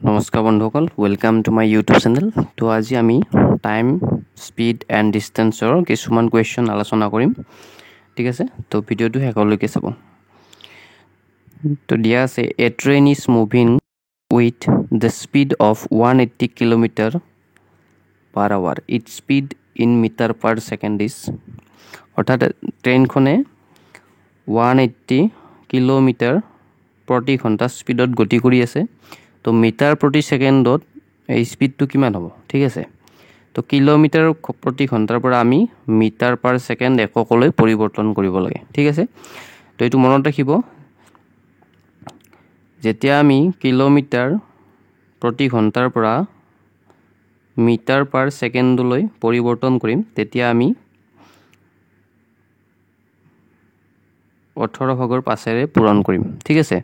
নমস্কাৰ বন্ধুসকল, welcome to my YouTube channel. তো আজি আমি টাইম, স্পীড এণ্ড ডিষ্টেঞ্চৰ কিছুমান কুৱেশ্যন আলোচনা কৰিম। ঠিক আছে, তো ভিডিঅ'টো শেষলৈকে চাব। তো দিয়া আছে, a train is moving with the speed of 180 kilometre per hour. It speed in metre per second is, অৰ্থাৎ ট্ৰেইনখনে 180 কিলোমিটাৰ প্ৰতি ঘণ্টা স্পীডত গতি কৰি আছে। তো মিটাৰ প্ৰতি ছেকেণ্ডত এই স্পীডটো কিমান হ'ব? ঠিক আছে, তো কিলোমিটাৰ প্ৰতি ঘণ্টাৰ পৰা আমি মিটাৰ পাৰ ছেকেণ্ড এককলৈ পৰিৱৰ্তন কৰিব লাগে। ঠিক আছে, তো এইটো মনত ৰাখিব, যেতিয়া আমি কিলোমিটাৰ প্ৰতি ঘণ্টাৰ পৰা মিটাৰ পাৰ ছেকেণ্ডলৈ পৰিৱৰ্তন কৰিম, তেতিয়া আমি 18/5 পূৰণ কৰিম। ঠিক আছে,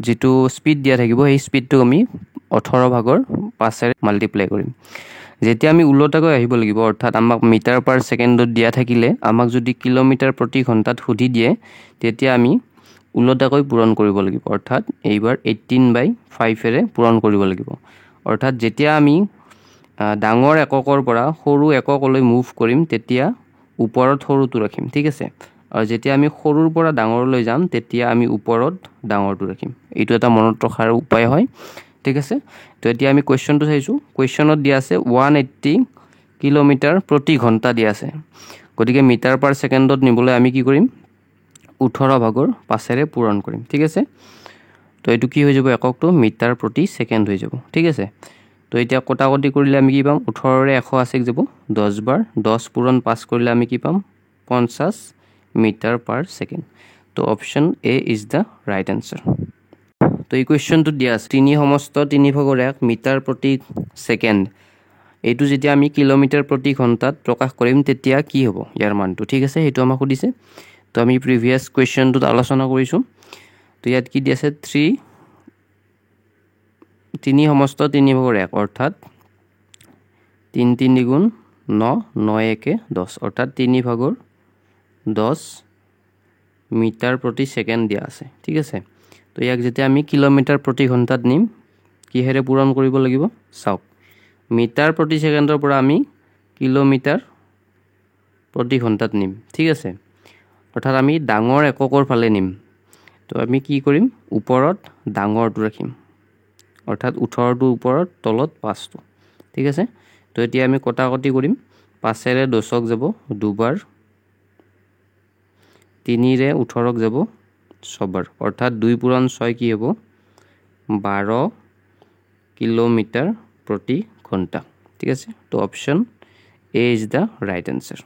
যিটো স্পীড দিয়া থাকিব সেই স্পীডটো আমি 18/5 মাল্টিপ্লাই কৰিম। যেতিয়া আমি ওলোটাকৈ আহিব লাগিব, অৰ্থাৎ আমাক মিটাৰ পাৰ ছেকেণ্ডত দিয়া থাকিলে আমাক যদি কিলোমিটাৰ প্ৰতি ঘণ্টাত সুধি দিয়ে, তেতিয়া আমি ওলোটাকৈ পূৰণ কৰিব লাগিব, অৰ্থাৎ এইবাৰ 18/5 পূৰণ কৰিব লাগিব। অৰ্থাৎ যেতিয়া আমি ডাঙৰ এককৰ পৰা সৰু এককলৈ মুভ কৰিম, তেতিয়া ওপৰত সৰুটো ৰাখিম। ঠিক আছে, আৰু যেতিয়া আমি সৰুৰ পৰা ডাঙৰলৈ যাম, তেতিয়া আমি ওপৰত ডাঙৰটো ৰাখিম। এইটো এটা মনত ৰখাৰ উপায় হয়। ঠিক আছে, তো এতিয়া আমি কুৱেশ্যনটো চাইছোঁ। কুৱেশ্যনত দিয়া আছে 180 কিলোমিটাৰ প্ৰতি ঘণ্টা দিয়া আছে। গতিকে মিটাৰ পাৰ ছেকেণ্ডত নিবলৈ আমি কি কৰিম? 18/5 পূৰণ কৰিম। ঠিক আছে, তো এইটো কি হৈ যাব? এককটো মিটাৰ প্ৰতি ছেকেণ্ড হৈ যাব। ঠিক আছে, তো এতিয়া কটাকটি কৰিলে আমি কি পাম? 18ৰে 180 যাব 10 বাৰ, 10 পূৰণ 5 কৰিলে আমি কি পাম? 50 মিটাৰ পাৰ ছেকেণ্ড। তো option A is the right answer. তো এই কুৱেশ্যনটোত দিয়া আছে 3/3 মিটাৰ প্ৰতি ছেকেণ্ড। এইটো যেতিয়া আমি কিলোমিটাৰ প্ৰতি ঘণ্টাত প্ৰকাশ কৰিম, তেতিয়া কি হ'ব ইয়াৰ মানটো? ঠিক আছে, সেইটো আমাক সুধিছে। তো আমি প্ৰিভিয়াছ কুৱেশ্যনটোত আলোচনা কৰিছোঁ। তো ইয়াত কি দি আছে? 3/3 অৰ্থাৎ 3 3 গুণ 9, 9 1 10, অৰ্থাৎ 3/10 মিটাৰ প্ৰতি ছেকেণ্ড দিয়া আছে। ঠিক আছে, তো ইয়াক যেতিয়া আমি কিলোমিটাৰ প্ৰতি ঘণ্টাত নিম, কিহেৰে পূৰণ কৰিব লাগিব? চাওক, মিটাৰ প্ৰতি ছেকেণ্ডৰ পৰা আমি কিলোমিটাৰ প্ৰতি ঘণ্টাত নিম। ঠিক আছে, অৰ্থাৎ আমি ডাঙৰ এককৰ ফালে নিম। তো আমি কি কৰিম? ওপৰত ডাঙৰটো ৰাখিম, অৰ্থাৎ 18টোৰ ওপৰত, তলত 5টো। ঠিক আছে, তো এতিয়া আমি কটাকটি কৰিম। 5ৰে 10ক যাব 2 বাৰ, 3ৰে 18ক যাব 6 বাৰ, অৰ্থাৎ 2 পূৰণ 6 কি হ'ব? 12 কিলোমিটাৰ প্ৰতি ঘণ্টা। ঠিক আছে, তো option A is the right answer.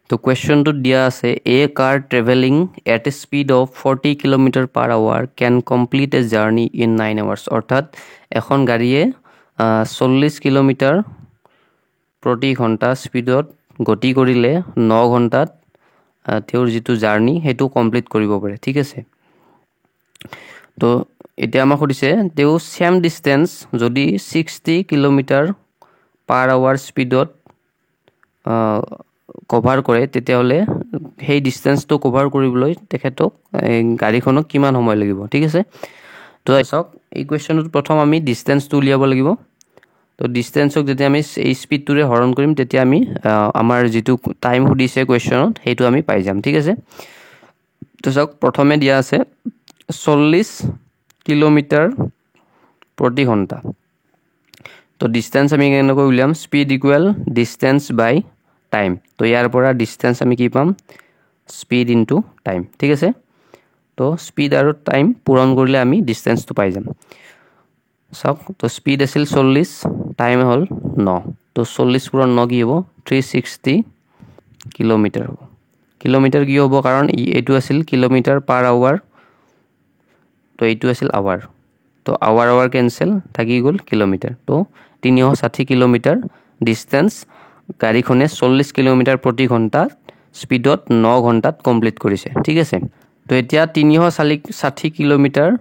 তো কুৱেশ্যনটোত দিয়া আছে, a car travelling at a speed of 40 kilometre per hour can complete a journey in 9 hours. অৰ্থাৎ এখন গাড়ীয়ে 40 কিলোমিটাৰ প্ৰতি ঘণ্টা স্পীডত গতি কৰিলে 9 ঘণ্টাত তেওঁৰ যিটো জাৰ্ণি সেইটো কমপ্লিট কৰিব পাৰে। ঠিক আছে, তো এতিয়া আমাক সুধিছে, তেওঁ ছেম ডিষ্টেঞ্চ যদি 60 কিলোমিটাৰ পাৰ আৱাৰ স্পীডত কভাৰ কৰে, তেতিয়াহ'লে সেই ডিষ্টেঞ্চটো কভাৰ কৰিবলৈ তেখেতক গাড়ীখনক কিমান সময় লাগিব? ঠিক আছে, তো চাওক, এই কুৱেশ্যনটোত প্ৰথম আমি ডিষ্টেঞ্চটো উলিয়াব লাগিব। তো ডিষ্টেঞ্চক যেতিয়া আমি এই স্পীডটোৰে হৰণ কৰিম, তেতিয়া আমি আমাৰ যিটো টাইম সুধিছে কুৱেশ্যনত, সেইটো আমি পাই যাম। ঠিক আছে, তো চাওক, প্ৰথমে দিয়া আছে 40 কিলোমিটাৰ প্ৰতি ঘণ্টা। তো ডিষ্টেঞ্চ আমি কেনেকৈ উলিয়াম? স্পীড ইকুৱেল ডিষ্টেঞ্চ বাই টাইম। তো ইয়াৰ পৰা ডিষ্টেঞ্চ আমি কি পাম? Speed into time. ঠিক আছে, তো স্পীড আৰু টাইম পূৰণ কৰিলে আমি ডিষ্টেঞ্চটো পাই যাম। চাওক, তো স্পীড আছিল 40, টাইম হ'ল 9। তো 40 পূৰণ 9 কি হ'ব? 360 কিলোমিটাৰ হ'ব। কিলোমিটাৰ কি হ'ব? কাৰণ এইটো আছিল কিলোমিটাৰ পাৰ আৱাৰ, তো এইটো আছিল আৱাৰ। তো আৱাৰ কেঞ্চেল, থাকি গ'ল কিলোমিটাৰ। তো 360 কিলোমিটাৰ ডিষ্টেঞ্চ গাড়ীখনে 40 কিলোমিটাৰ প্ৰতি ঘণ্টা স্পীডত 9 ঘণ্টাত কমপ্লিট কৰিছে। ঠিক আছে, তো এতিয়া 360 কিলোমিটাৰ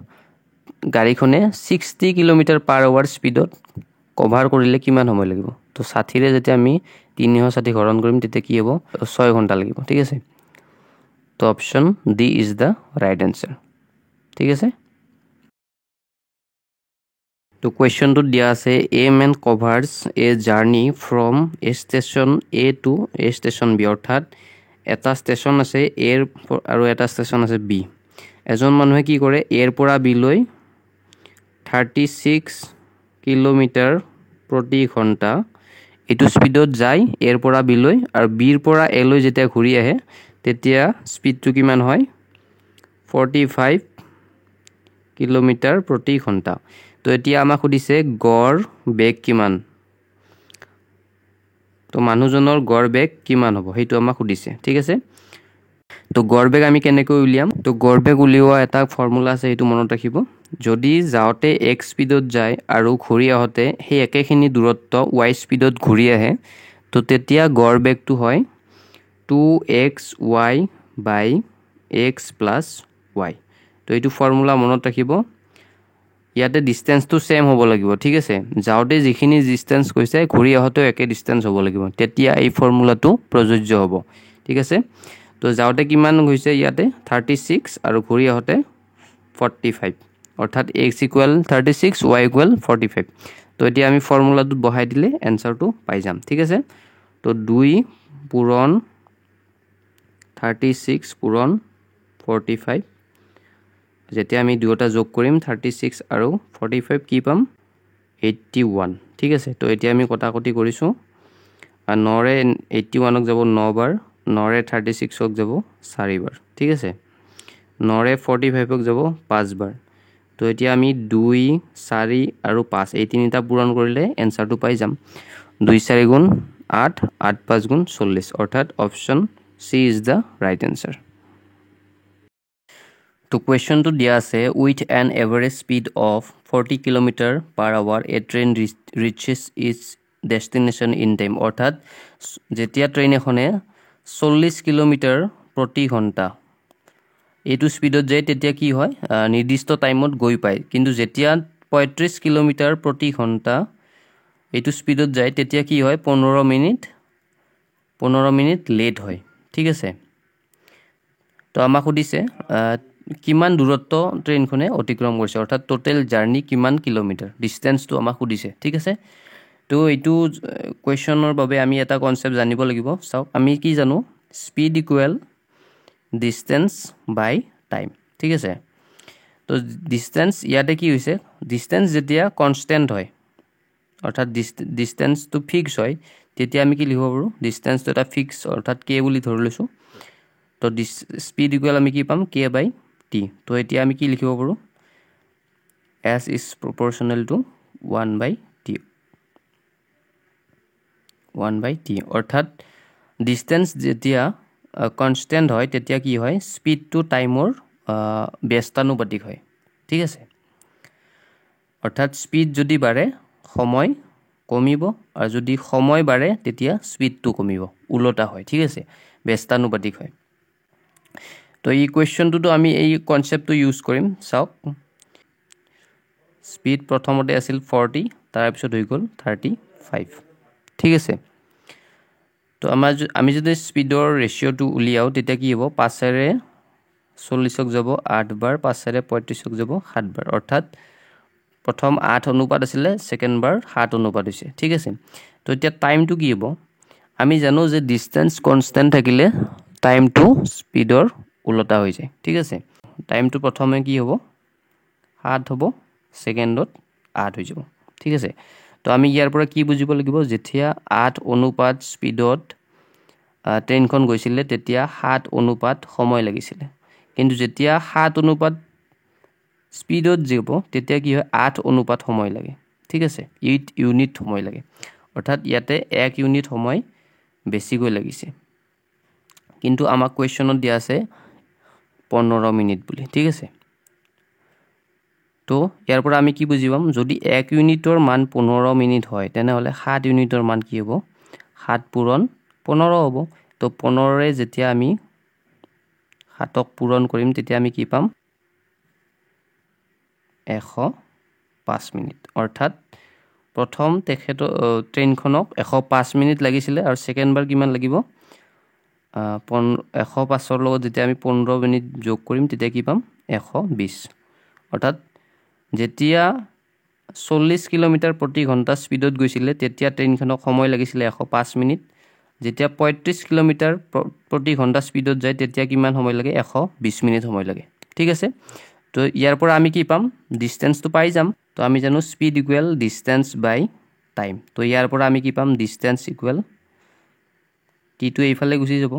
গাড়ীখনে 60 কিলোমিটাৰ পাৰ আৱাৰ স্পীডত কভাৰ কৰিলে কিমান সময় লাগিব? তো 60ৰে যেতিয়া আমি 360 হৰণ কৰিম, তেতিয়া কি হ'ব? 6 ঘণ্টা লাগিব। ঠিক আছে, তো option D is the right answer. ঠিক আছে। তো কুৱেশ্যনটোত দিয়া আছে a man covers a journey from a station A to a station B, অৰ্থাৎ এটা ষ্টেচন আছে এৰ আৰু এটা ষ্টেচন আছে বি। এজন মানুহে কি কৰে এৰ পৰা বিলৈ 36 কিলোমিটাৰ প্ৰতি ঘণ্টা এইটো স্পীডত যায় এৰ পৰা বিলৈ, আৰু বিৰ পৰা এলৈ যেতিয়া ঘূৰি আহে তেতিয়া স্পীডটো কিমান হয় 45 কিলোমিটাৰ প্ৰতি ঘণ্টা। তো এতিয়া আমাক সুধিছে গড় বেগ কিমান, তো মানুহজনৰ গড় বেগ কিমান হ'ব সেইটো আমাক সুধিছে। ঠিক আছে, তো গড় বেগ আমি কেনেকৈ উলিয়াম, তো গড় বেগ উলিওৱা এটা ফৰ্মুলা আছে, সেইটো মনত ৰাখিব। যদি যাওঁতে x স্পীডত যায় আৰু ঘূৰি আহোঁতে সেই একেখিনি দূৰত্ব y স্পীডত ঘূৰি আহে, তো তেতিয়া গড় বেগটো হয় 2xy বাই x প্লাছ y। তো এইটো ফৰ্মুলা মনত ৰাখিব। ইয়াতে ডিষ্টেঞ্চটো ছেম হ'ব লাগিব। ঠিক আছে, যাওঁতে যিখিনি ডিষ্টেঞ্চ কৈছে ঘূৰি আহোঁতেও একে ডিষ্টেঞ্চ হ'ব লাগিব, তেতিয়া এই ফৰ্মুলাটো প্ৰযোজ্য হ'ব। ঠিক আছে, তো যাওঁতে কিমান হৈছে ইয়াতে 36 আৰু ঘূৰি আহোঁতে 45, অৰ্থাৎ x ইকুৱেল 36 y ইকুৱেল 45। তো এতিয়া আমি ফৰ্মুলাটোত বহাই দিলে এনচাৰটো পাই যাম। ঠিক আছে, তো 2 পূৰণ 36 পূৰণ 45, যেতিয়া আমি দুয়োটা যোগ কৰিম 36 আৰু 45 কি পাম 81। ঠিক আছে, তো এতিয়া আমি কটাকটি কৰিছোঁ, 9ৰে 81ক যাব 9 বাৰ, 9ৰে 36ক যাব 4 বাৰ। ঠিক আছে, 9ৰে 45ক যাব 5 বাৰ। তো এতিয়া আমি 2 4 আৰু 5 এই তিনিটা পূৰণ কৰিলে এনচাৰটো পাই যাম। 2 4 গুণ 8, 8 5 গুণ 40, অৰ্থাৎ option C is the right answer. তো কুৱেশ্যনটো দিয়া আছে with an average speed of 40 kilometre per hour a train reaches its destination in time, অৰ্থাৎ যেতিয়া ট্ৰেইন এখনে 40 কিলোমিটাৰ প্ৰতি ঘণ্টা এইটো স্পীডত যায় তেতিয়া কি হয় নিৰ্দিষ্ট টাইমত গৈ পায়, কিন্তু যেতিয়া 35 কিলোমিটাৰ প্ৰতি ঘণ্টা এইটো স্পীডত যায় তেতিয়া কি হয় 15 মিনিট লেট হয়। ঠিক আছে, তো আমাক সুধিছে কিমান দূৰত্ব ট্ৰেইনখনে অতিক্ৰম কৰিছে, অৰ্থাৎ টোটেল জাৰ্ণি কিমান কিলোমিটাৰ, ডিষ্টেঞ্চটো আমাক সুধিছে। ঠিক আছে, তো এইটো কুৱেশ্যনৰ বাবে আমি এটা কনচেপ্ট জানিব লাগিব। চাওক, আমি কি জানো স্পীড ইকুৱেল ডিষ্টেঞ্চ বাই টাইম। ঠিক আছে, তো ডিষ্টেঞ্চ ইয়াতে কি হৈছে, ডিষ্টেঞ্চ যেতিয়া কনষ্টেণ্ট হয় অৰ্থাৎ ডিষ্টেঞ্চটো ফিক্স হয় তেতিয়া আমি কি লিখিব পাৰোঁ, ডিষ্টেঞ্চটো এটা ফিক্স অৰ্থাৎ কে বুলি ধৰি লৈছোঁ। তো স্পীড ইকুৱেল আমি কি পাম কে বাই টি। তো এতিয়া আমি কি লিখিব পাৰোঁ, S is proportional two 1/t, অৰ্থাৎ ডিষ্টেঞ্চ যেতিয়া কনষ্টেণ্ট হয় তেতিয়া কি হয় স্পীডটো টাইমৰ ব্যস্তানুপাতিক হয়। ঠিক আছে, অৰ্থাৎ স্পীড যদি বাঢ়ে সময় কমিব, আৰু যদি সময় বাঢ়ে তেতিয়া স্পীডটো কমিব, ওলোটা হয়। ঠিক আছে, ব্যস্তানুপাতিক হয়। তো এই কুৱেশ্যনটোতো আমি এই কনচেপ্টটো ইউজ কৰিম। চাওক, স্পীড প্ৰথমতে আছিল 40, তাৰপিছত হৈ গ'ল 35। ঠিক আছে, তো আমি যদি স্পীডৰ ৰেচিঅ'টো উলিয়াওঁ তেতিয়া কি হ'ব, 5ৰে 40ক যাব 8 বাৰ, 5ৰে 35ক যাব 7 বাৰ, অৰ্থাৎ প্ৰথম 8 অনুপাত আছিলে, ছেকেণ্ড বাৰ 7 অনুপাত হৈছে। ঠিক আছে, তো এতিয়া টাইমটো কি হ'ব, আমি জানো যে ডিষ্টেঞ্চ কনষ্টেণ্ট থাকিলে টাইমটো স্পীডৰ ওলোটা হৈ যায়। ঠিক আছে, টাইমটো প্ৰথমে কি হ'ব 7 হ'ব, ছেকেণ্ডত 8 হৈ যাব। ঠিক আছে, তো আমি ইয়াৰ পৰা কি বুজিব লাগিব, যেতিয়া 8 অনুপাত স্পীডত ট্ৰেইনখন গৈছিলে তেতিয়া 7 অনুপাত সময় লাগিছিলে, কিন্তু যেতিয়া 7 অনুপাত স্পীডত যাব তেতিয়া কি হয় 8 অনুপাত সময় লাগে। ঠিক আছে, 8 ইউনিট সময় লাগে, অৰ্থাৎ ইয়াতে 1 ইউনিট সময় বেছিকৈ লাগিছে, কিন্তু আমাক কুৱেশ্যনত দিয়া আছে 15 মিনিট বুলি। ঠিক আছে, তো ইয়াৰ পৰা আমি কি বুজি পাম, যদি 1 ইউনিটৰ মান 15 মিনিট হয় তেনেহ'লে 7 ইউনিটৰ মান কি হ'ব 7 পূৰণ 15 হ'ব। তো 15ৰে যেতিয়া আমি 7ক পূৰণ কৰিম তেতিয়া আমি কি পাম 105 মিনিট, অৰ্থাৎ প্ৰথম ট্ৰেইনখনক 105 মিনিট লাগিছিলে, আৰু ছেকেণ্ড বাৰ কিমান লাগিব 105ৰ লগত যেতিয়া আমি 15 মিনিট যোগ কৰিম তেতিয়া কি পাম 120, অৰ্থাৎ যেতিয়া 40 কিলোমিটাৰ প্ৰতি ঘণ্টা স্পীডত গৈছিলে তেতিয়া ট্ৰেইনখনক সময় লাগিছিলে 105 মিনিট যেতিয়া 35 কিলোমিটাৰ প্ৰতি ঘণ্টা স্পীডত যায় তেতিয়া কিমান সময় লাগে 120 মিনিট সময় লাগে ঠিক আছে তো ইয়াৰ পৰা আমি কি পাম ডিসটেন্সটো পাই যাম তো আমি জানো স্পীড ইকুৱেল ডিসটেন্স বাই টাইম তো ইয়াৰ পৰা আমি কি পাম ডিসটেন্স ইকুৱেল টি টু এইফালে গুচি যাব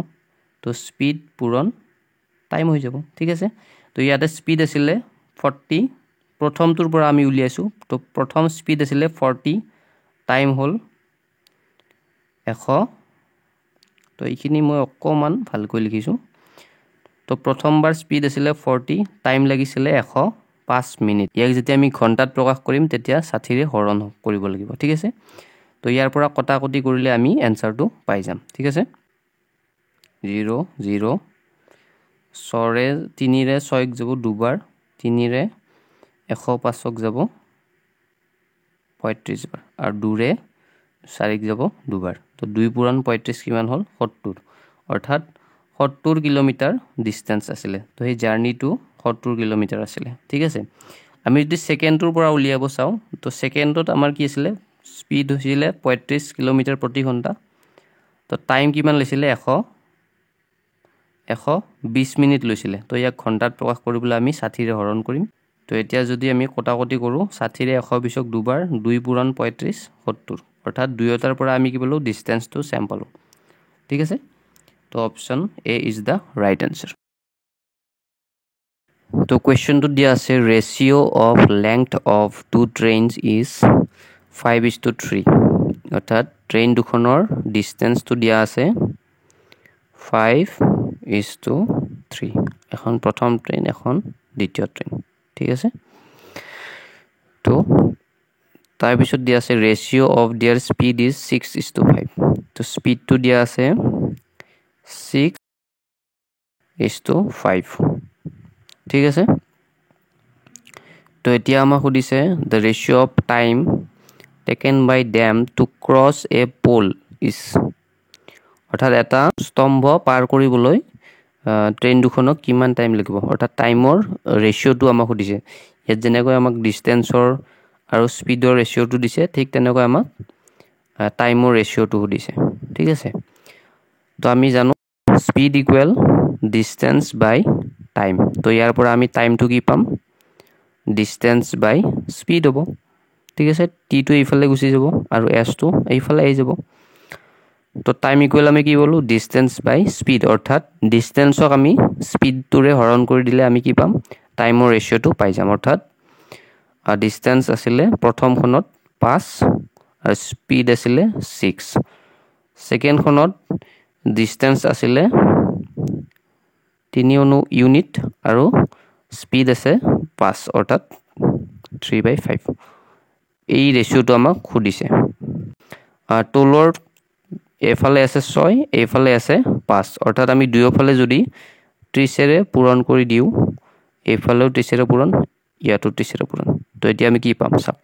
তো স্পীড পূৰণ টাইম হৈ যাব ঠিক আছে তো ইয়াতে স্পীড আছিলে 40 প্ৰথমটোৰ পৰা আমি উলিয়াইছো তো প্ৰথম স্পীড আছিলে 40 টাইম হল 100 তো এইখিনি মই অকমান ভালকৈ লিখিছো তো প্ৰথমবাৰ স্পীড আছিলে 40 টাইম লাগিছিলে 105 মিনিট ইয়াক যেতিয়া আমি ঘণ্টাত প্ৰকাশ কৰিম তেতিয়া 60 ৰে হৰণ কৰিব লাগিব ঠিক আছে তো ইয়াৰ পৰা কটাকটি কৰিলে আমি এনসাৰটো পাই যাম ঠিক আছে 0 0 সৰে 3 ৰে 6 যাব দুবাৰ 3 ৰে 105ক যাব 35 বাৰ আৰু 2 ৰে 4ক যাব দুবাৰ তো 2 পূৰণ 35 কিমান হল 70 অৰ্থাৎ 70 কিলোমিটাৰ ডিসটেন্স আছিলে তো এই জাৰ্নিটো 70 কিলোমিটাৰ আছিলে ঠিক আছে আমি যদি সেকেন্ডৰ পৰা উলিয়াব চাও তো সেকেন্ডত আমাৰ কি আছিলে স্পীড হৈছিলে 35 কিলোমিটাৰ প্ৰতি ঘণ্টা তো টাইম কিমান লৈছিলে 120 মিনিট লৈছিলে তো ইয়াক ঘণ্টাত প্ৰকাশ কৰিবলৈ আমি 60 ৰে হৰণ কৰিম তো এতিয়া যদি আমি কটাকটি কৰো 60 ৰে 120ক দুবাৰ 2 পূৰণ 35 70 অৰ্থাৎ দুয়োটাৰ পৰা আমি কি পালো ডিসটেন্সটো সেম পালো ঠিক আছে তো option A is the right answer তো কোয়েশ্চনটো দিয়া আছে ratio of length of two trains is 5:3 অর্থাৎ ট্রেইন দুখনৰ ডিসটেন্সটো দিয়া আছে 5:3 এখন প্ৰথম ট্ৰেইন এখন দ্বিতীয় ট্ৰেইন ঠিক আছে তো তাৰ পিছত দিয়া আছে ৰেশিও অফ देयर স্পীড ইজ 6:5 তো স্পীডটো দিয়া আছে 6:5 ঠিক আছে তো এতিয়া আমাক সুধিছে the ratio of time taken by them to cross a pole is অৰ্থাৎ এটা স্তম্ভ পাৰ কৰিবলৈ ট্ৰেইন দুখনক কিমান টাইম লাগিব অৰ্থাৎ টাইমৰ ৰেশিওটো আমাক সুধিছে ইয়াত যেনেকৈ আমাক ডিসটেন্সৰ আৰু স্পীডৰ ৰেশিওটো দিছে ঠিক তেনেকৈ আমাক টাইমৰ ৰেশিওটো সুধিছে ঠিক আছে তো আমি জানো স্পীড ইকুৱেল ডিসটেন্স বাই টাইম তো ইয়াৰ পৰা আমি টাইমটো কি পাম ডিসটেন্স বাই স্পীড হ'ব ঠিক আছে টি টো এইফালে গুচি যাব আৰু এস টো এইফালে আহি যাব তো টাইম ইকুৱেল আমি কি বলো ডিসটেন্স বাই স্পীড অৰ্থাৎ ডিসটেন্সক আমি স্পীডটোৰে হৰণ কৰি দিলে আমি কি পাম টাইমৰ ৰেশিওটো পাই যাম অৰ্থাৎ ডিসটেন্স আছিলে প্ৰথমখনত 5 আৰু স্পীড আছিলে 6 সেকেন্ডখনত ডিসটেন্স আছিলে 3 ইউনিট আৰু স্পীড আছে 5 অৰ্থাৎ 3/5 এই ৰেশিওটো আমাক খুদিছে টোলৰ এফালে আছে 6 এফালে আছে 5 অৰ্থাৎ আমি দুয়োফালে যদি 30 ৰে পূৰণ কৰি দিও এফালেও 30 ৰে পূৰণ ইয়াতো 30 ৰে পূৰণ তো এতিয়া আমি কি পাম চাওক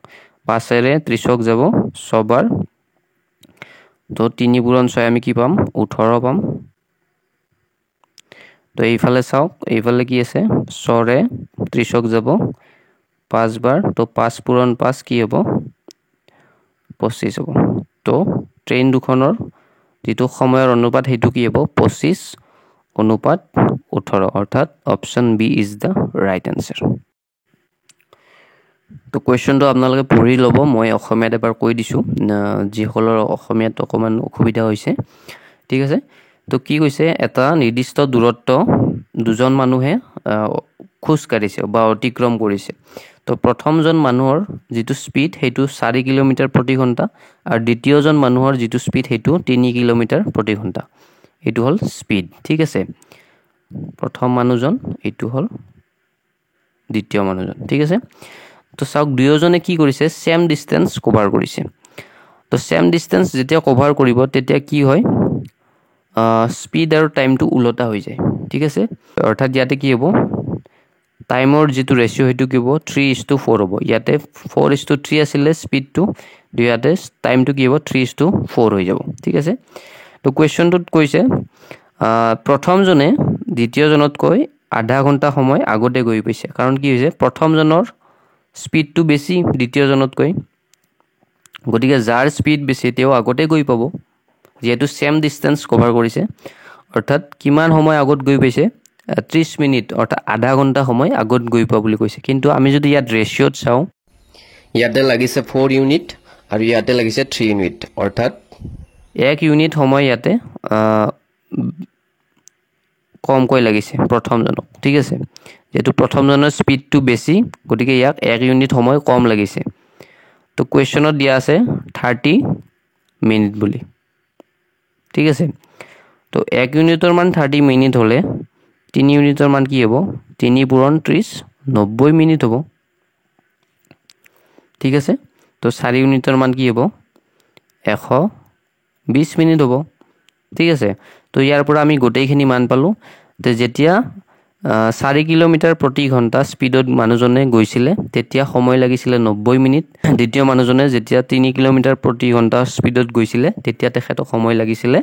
5 ৰে 30ক যাব 6 বাৰ তো 3 পূৰণ 6 আমি কি পাম 18 পাম তো এইফালে চাওক এইফালে কি আছে 6 ৰে 30ক যাব 5 বাৰ তো 5 পূৰণ 5 কি হ'ব 25 হ'ব তো ট্ৰেইন দুখনৰ যেটো সময়ৰ অনুপাত হেতু কি হ'ব 25 অনুপাত 18 অৰ্থাৎ option B is the right answer তো কোৱেশ্চনটো আপোনালোকে পঢ়ি লব মই অসমীয়াত এবাৰ কৈ দিছো যি হলৰ অসমীয়াত অকমান অসুবিধা হৈছে ঠিক আছে তো কি কৈছে এটা নিৰ্দিষ্ট দূৰত্ব দুজন মানুহে খোজ কাঢ়িছে বা অতিক্ৰম কৰিছে তো প্ৰথমজন মানুহৰ যেটো স্পীড হেতু 4 কিলোমিটাৰ প্ৰতি ঘণ্টা আৰু দ্বিতীয়জন মানুহৰ যেটো স্পীড হেতু 3 কিলোমিটাৰ প্ৰতি ঘণ্টা এটো হল স্পীড ঠিক আছে প্ৰথম মানুহজন এটো হল দ্বিতীয় মানুহজন ঠিক আছে তো চাওক দুয়োজনে কি কৰিছে সেম ডিসটেন্স কভাৰ কৰিছে তো সেম ডিসটেন্স যেতিয়া কভাৰ কৰিব তেতিয়া কি হয় স্পীড আৰু টাইমটো উলটা হৈ যায় ঠিক আছে অৰ্থাৎ ইয়াতে কি হ'ব টাইমৰ যেটো ৰেশিও হেতু কি হ'ব 3:4 হ'ব ইয়াতে 4:3 আছিল স্পীডটো ইয়াতে টাইমটো কি হ'ব 3:4 হৈ যাব ঠিক আছে তো কোৱেশ্চনটোত কৈছে প্ৰথমজনে দ্বিতীয়জনতকৈ আধা ঘণ্টা সময় আগতে গৈ পাইছে কাৰণ কি হৈছে প্ৰথমজনৰ স্পীডটো বেছি দ্বিতীয়জনতকৈ, গতিকে যাৰ স্পীড বেছি তেওঁ আগতে গৈ পাব, যিহেতু ছেম ডিষ্টেঞ্চ কভাৰ কৰিছে। অৰ্থাৎ কিমান সময় আগত গৈ পাইছে, 30 মিনিট অৰ্থাৎ আধা ঘণ্টা সময় আগত গৈ পোৱা বুলি কৈছে। কিন্তু আমি যদি ইয়াত ৰেচিঅ'ত চাওঁ, ইয়াতে লাগিছে 4 ইউনিট আৰু ইয়াতে লাগিছে 3 ইউনিট, অৰ্থাৎ 1 ইউনিট সময় ইয়াতে কমকৈ লাগিছে প্ৰথমজনক, ঠিক আছে। যেহেতু প্ৰথমজনৰ স্পীডটো বেছি, গতিকে ইয়াক 1 ইউনিট সময় কম লাগিছে। তো কুৱেশ্যনত দিয়া আছে 30 মিনিট বুলি, ঠিক আছে। তো 1 ইউনিটৰ মান 30 মিনিট হ'লে 3 ইউনিটৰ মান কি হ'ব, 3 পূৰণ 30, 90 মিনিট হ'ব, ঠিক আছে। তো 4 ইউনিটৰ মান কি হ'ব, 120 মিনিট হ'ব, ঠিক আছে। তো ইয়াৰ পৰা আমি গোটেইখিনি মান পালোঁ। তো যেতিয়া 4 কিলোমিটাৰ প্ৰতি ঘণ্টা স্পীডত মানুহজনে গৈছিলে তেতিয়া সময় লাগিছিলে 90 মিনিট। দ্বিতীয় মানুহজনে যেতিয়া 3 কিলোমিটাৰ প্ৰতি ঘণ্টা স্পীডত গৈছিলে তেতিয়া তেখেতক সময় লাগিছিলে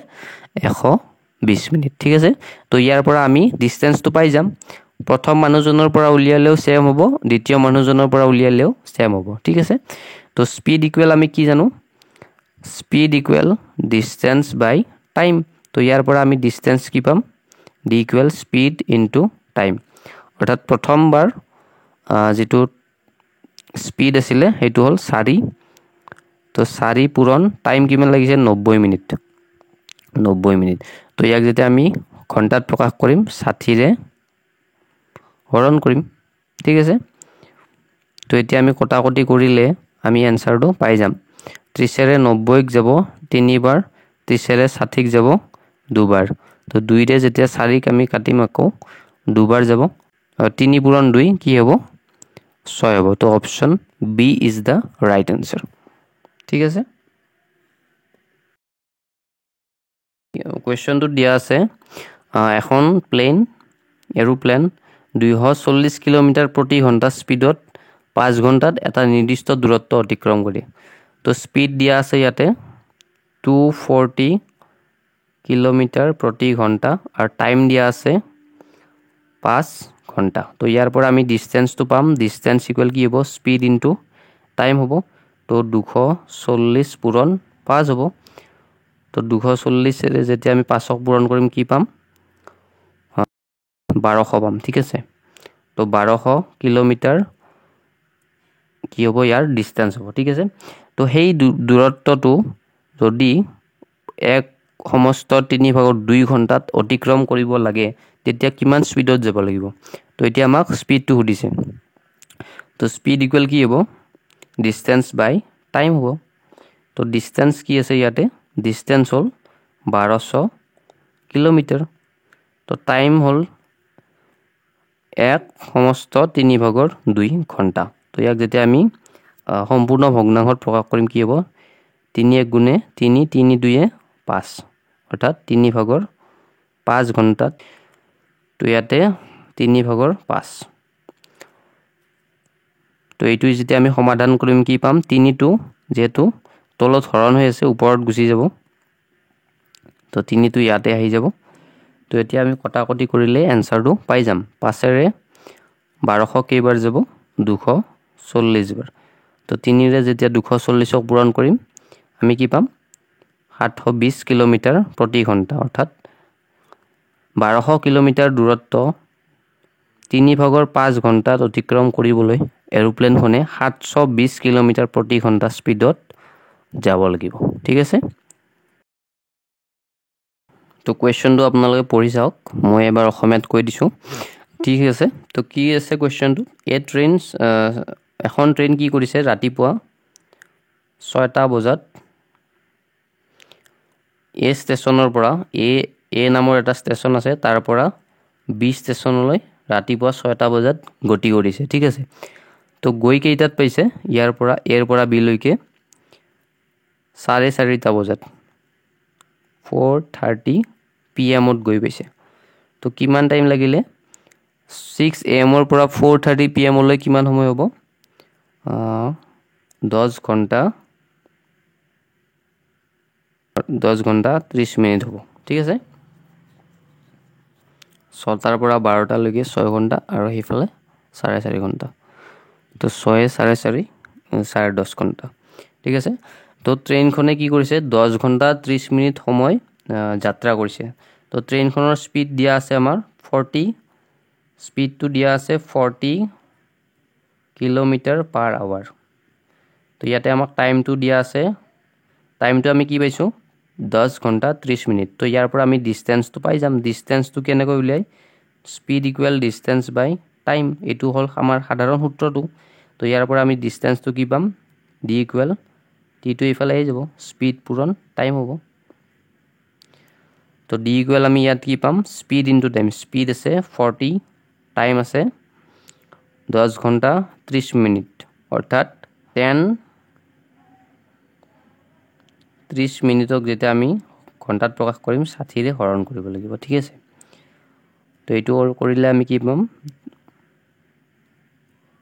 120 মিনিট, ঠিক আছে। তো ইয়াৰ পৰা আমি ডিষ্টেঞ্চটো পাই যাম। প্ৰথম মানুহজনৰ পৰা উলিয়ালেও ছেম হ'ব, দ্বিতীয় মানুহজনৰ পৰা উলিয়ালেও ছেম হ'ব, ঠিক আছে। তো স্পীড ইকুৱেল আমি কি জানো, স্পীড ইকুৱেল ডিষ্টেঞ্চ বাই টাইম। তো ইয়াৰ পৰা আমি ডিষ্টেঞ্চ কি পাম, D equal speed into time. অৰ্থাৎ প্ৰথমবাৰ যিটো স্পীড আছিলে সেইটো হ'ল 4, তো 4 পূৰণ টাইম কিমান লাগিছে, 90 মিনিট, 90 মিনিট। তো ইয়াক যেতিয়া আমি ঘণ্টাত প্ৰকাশ কৰিম 60ৰে হৰণ কৰিম, ঠিক আছে। তো এতিয়া আমি কটাকটি কৰিলে আমি এনচাৰটো পাই যাম। 30ৰে 90ক যাব 3 বাৰ, 30ৰে 60ক যাব 2 বাৰ। তো 2ৰে যেতিয়া 4ক আমি কাটিম আকৌ 2 বাৰ যাব, 3 পূৰণ 2 কি হ'ব, 6 হ'ব। তো option B is the right answer, ঠিক আছে। কুৱেশ্যনটোত দিয়া আছে এখন এৰোপ্লেন 240 কিলোমিটাৰ প্ৰতি ঘণ্টা স্পীডত 5 ঘণ্টাত এটা নিৰ্দিষ্ট দূৰত্ব অতিক্ৰম কৰি। তো স্পীড দিয়া আছে ইয়াতে 240 কিলোমিটাৰ প্ৰতি ঘণ্টা আৰু টাইম দিয়া আছে 5 ঘণ্টা। তো ইয়াৰ পৰা আমি ডিষ্টেঞ্চটো পাম, ডিষ্টেঞ্চ ইকুৱেল কি হ'ব, স্পীড ইনটু টাইম হ'ব। তো 240 পূৰণ 5 হ'ব। তো 240ৰে যেতিয়া আমি 5ক পূৰণ কৰিম কি পাম, 1200 পাম, ঠিক আছে। তো 1200 কিলোমিটাৰ কি হ'ব, ইয়াৰ ডিষ্টেঞ্চ হ'ব, ঠিক আছে। তো সেই দূৰত্বটো যদি এক সমস্ত 3/2 ঘণ্টাত অতিক্ৰম কৰিব লাগে তেতিয়া কিমান স্পীডত যাব লাগিব। তো এতিয়া আমাক স্পীডটো সুধিছে। তো স্পীড ইকুৱেল কি হ'ব, ডিষ্টেঞ্চ বাই টাইম হ'ব। তো ডিষ্টেঞ্চ কি আছে ইয়াতে, ডিষ্টেঞ্চ হ'ল 1200 কিলোমিটাৰ। তো টাইম হ'ল 1/3/2 ঘণ্টা। তো ইয়াক যেতিয়া আমি সম্পূৰ্ণ ভগ্নাংশত প্ৰকাশ কৰিম কি হ'ব, 3 গুণে 3, 3 2 5, অৰ্থাৎ 3/5 ঘণ্টাত। তো ইয়াতে 3/5। তো এইটো যেতিয়া আমি সমাধান কৰিম কি পাম, 3টো যিহেতু তলত হৰণ হৈ আছে ওপৰত গুচি যাব, তো 3টো ইয়াতে আহি যাব। তো এতিয়া আমি কটাকটি কৰিলে এনচাৰটো পাই যাম। 5ৰে 1200 কেইবাৰ যাব, 240 বাৰ। তো 3ৰে যেতিয়া 240ক পূৰণ কৰিম আমি কি পাম, 720 কিলোমিটাৰ প্ৰতি ঘণ্টা। অৰ্থাৎ 1200 কিলোমিটাৰ দূৰত্ব 3/5 ঘণ্টাত অতিক্ৰম কৰিবলৈ এৰোপ্লেনখনে 720 কিলোমিটাৰ প্ৰতি ঘণ্টা স্পীডত যাব লাগিব, ঠিক আছে। তো কুৱেশ্যনটো আপোনালোকে পঢ়ি চাওক, মই এবাৰ অসমীয়াত কৈ দিছোঁ, ঠিক আছে। তো কি আছে কুৱেশ্যনটো, এখন ট্ৰেইন কি কৰিছে, ৰাতিপুৱা 6টা বজাত এ ষ্টেচনৰ পৰা এ নামৰ এটা ষ্টেচন আছে তাৰ পৰা বি ষ্টেচনলৈ ৰাতিপুৱা 6টা বজাত গতি কৰিছে, ঠিক আছে। তো গৈ কেইটাত পাইছে, ইয়াৰ পৰা এৰ পৰা বিলৈকে 4:30 বজাত 4:30 PM গৈ পাইছে। তো কিমান টাইম লাগিলে, 6 AM পৰা 4:30 PM কিমান সময় হ'ব, 10 ঘণ্টা 30 মিনিট হ'ব, ঠিক আছে। 6টাৰ পৰা 12টালৈকে 6 ঘণ্টা আৰু সেইফালে 4.5 ঘণ্টা। তো 6 4.5 10.5 ঘণ্টা ঠিক আছে তো ট্ৰেইনখনে কি কৰিছে 10 ঘণ্টা 30 মিনিট সময় যাত্ৰা কৰিছে তো ট্ৰেইনখনৰ স্পীড দিয়া আছে আমাৰ 40 স্পীডটো দিয়া আছে 40 কিলোমিটাৰ পাৰ আৱাৰ তো ইয়াতে আমাক টাইমটো দিয়া আছে টাইমটো আমি কি পাইছো 10 ঘণ্টা 30 মিনিট তো ইয়াৰ পৰা আমি ডিসটেন্সটো পাই যাম ডিসটেন্সটো কেনেকৈ উলিয়াই স্পীড ইকুৱেল ডিসটেন্স বাই টাইম এটো হল আমাৰ সাধাৰণ সূত্ৰটো তো ইয়াৰ পৰা আমি ডিসটেন্সটো কি পাম d ইকুৱেল t টো ইফালে আহি যাব স্পীড পূৰণ টাইম হ'ব তো d ইকুৱেল আমি ইয়াত কি পাম স্পীড ইনটু টাইম স্পীড আছে 40 টাইম আছে 10 ঘণ্টা 30 মিনিট অৰ্থাৎ 30 মিনিটক যেটা আমি ঘণ্টাত প্ৰকাশ কৰিম 60 ৰে হৰণ কৰিব লাগিব ঠিক আছে তো এটো কৰিলে আমি কি পাম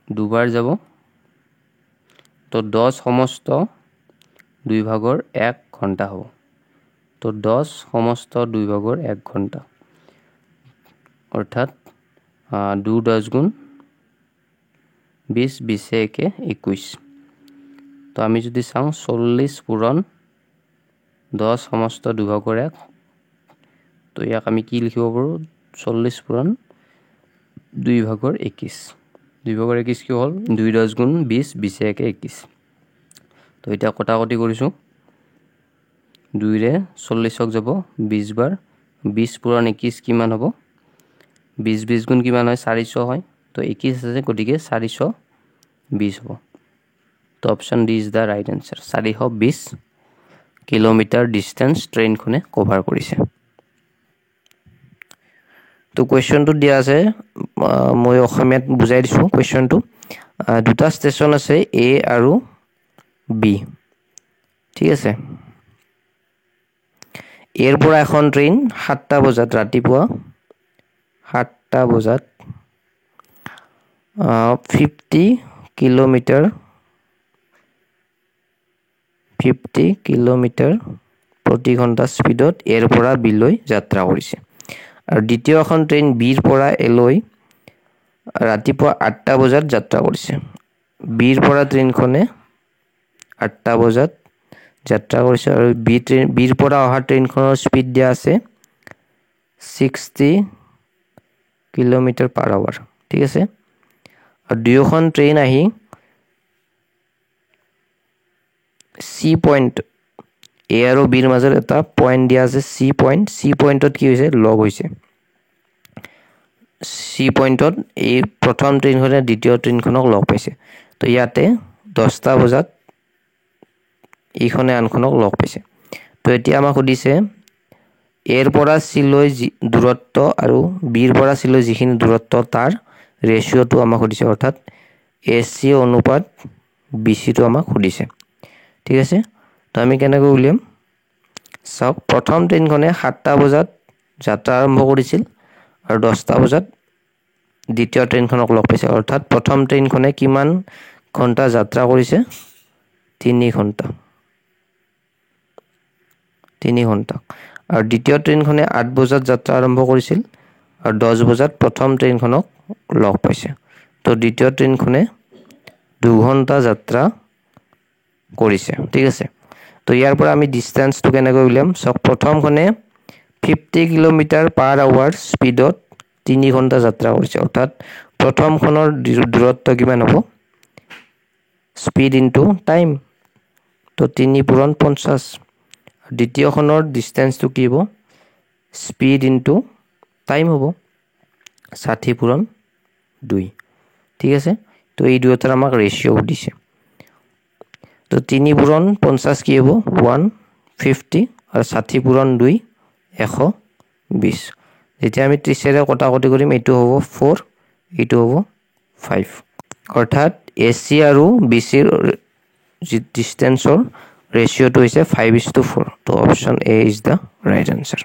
দুবাৰ যাব তো 10 সমস্ত 2 ভাগৰ 1 ঘণ্টা হ'ব তো 10 সমস্ত 2 ভাগৰ 1 ঘণ্টা অৰ্থাৎ 2 10 গুণ 20 20 একে 21 তো আমি যদি চাওঁ 40 পূৰণ 10 সমস্ত 2 ভাগৰ 1 তো ইয়াক আমি কি লিখিব পাৰো 40 পূৰণ 2 ভাগৰ 21 2 ভাগৰ 21 কি হ'ল 2 10 গুণ 20 20 একে 21 তো এটা কটাকটি কৰিছো 2 ৰে 40 ক যাব 20 বাৰ 20 পূৰণ 21 কিমান হ'ব 20 20 গুণ কিমান হয় 400 হয় তো 21 আছে গটিকে 420 হ'ব তো option D is the right answer 420 kilometre distance ট্ৰেইনখনে কভাৰ কৰিছে তো কোৱেশ্চনটো দিয়া আছে মই অসমীয়াত বুজাই দিছো কোৱেশ্চনটো দুটা ষ্টেচন আছে এ আৰু বি ঠিক আছে এৰ পৰা এখন ট্ৰেইন 7টা বজাত ৰাতিপুৱা 7টা বজাত 50 কিলোমিটাৰ প্ৰতি ঘণ্টা স্পীডত এৰ পৰা বিলৈ যাত্ৰা কৰিছে আৰু দ্বিতীয় এখন ট্ৰেইন বিৰ পৰা এলৈ ৰাতিপুৱা 8টা বজাত যাত্ৰা কৰিছে বিৰ পৰা ট্ৰেইনখনে 8টা বজাত যাত্ৰা কৰিছে আৰু বিৰ পৰা অহা ট্ৰেইনখনৰ স্পীড দিয়া আছে 60 কিলোমিটাৰ পাৰ আৱাৰ ঠিক আছে আৰু দুয়োখন ট্ৰেইন আহি সি পয়েন্ট এ আৰু বিৰ মাজত এটা পয়েন্ট দিয়া আছে সি পয়েন্টত কি হৈছে লগ হৈছে সি পয়েন্টত এই প্ৰথম ট্ৰেইনখনে দ্বিতীয় ট্ৰেইনখনক লগ পাইছে তো ইয়াতে 10টা বজাত ইখনে আনখনক লগ পাইছে তো এতিয়া আমাক সুধিছে এৰ পৰা সিলৈ দূৰত্ব আৰু বিৰ পৰা সিলৈ যিখিনি দূৰত্ব তাৰ ৰেশিওটো আমাক সুধিছে অৰ্থাৎ এসি অনুপাত বিসি টো আমাক সুধিছে ঠিক আছে তো আমি কেনেকৈ উলিয়াম সব প্ৰথম ট্ৰেইনখনে 7টা বজাত যাত্ৰা আৰম্ভ কৰিছিল আৰু 10টা বজাত দ্বিতীয় ট্ৰেইনখনক লগ পাইছে অৰ্থাৎ প্ৰথম ট্ৰেইনখনে কিমান ঘণ্টা যাত্ৰা কৰিছে 3 ঘণ্টা আৰু দ্বিতীয় ট্ৰেইনখনে 8 বজাত যাত্ৰা আৰম্ভ কৰিছিল আৰু 10 বজাত প্ৰথম ট্ৰেইনখনক লগ পাইছে তো দ্বিতীয় ট্ৰেইনখনে 2 ঘণ্টা যাত্ৰা কৰিছে ঠিক আছে তো ইয়াৰ পৰা আমি ডিসটেন্সটো কেনেকৈ উলিয়াম সক প্ৰথমখনে 50 কিলোমিটাৰ পাৰ আৱাৰ স্পীডত 3 ঘণ্টা যাত্ৰা কৰিছে অৰ্থাৎ প্ৰথমখনৰ দূৰত্ব কিমান হ'ব স্পীড ইনটু টাইম তো 3 পূৰণ 50 দ্বিতীয়খনৰ ডিসটেন্সটো কি হ'ব স্পীড ইনটু টাইম হ'ব 60 পূৰণ 2 ঠিক আছে তো এই দুয়োটাৰ আমাক ৰেশিও দিছে তো 3 পূৰণ 50 কি হ'ব 150 আৰু 60 পূৰণ 2 120 যেতিয়া আমি 30 ৰে কটাকটি কৰিম এটো হ'ব 4 এটো হ'ব 5 অৰ্থাৎ এসি আৰু বিসিৰ ডিসটেন্সৰ ৰেশিওটো হৈছে 5:4 তো option A is the right answer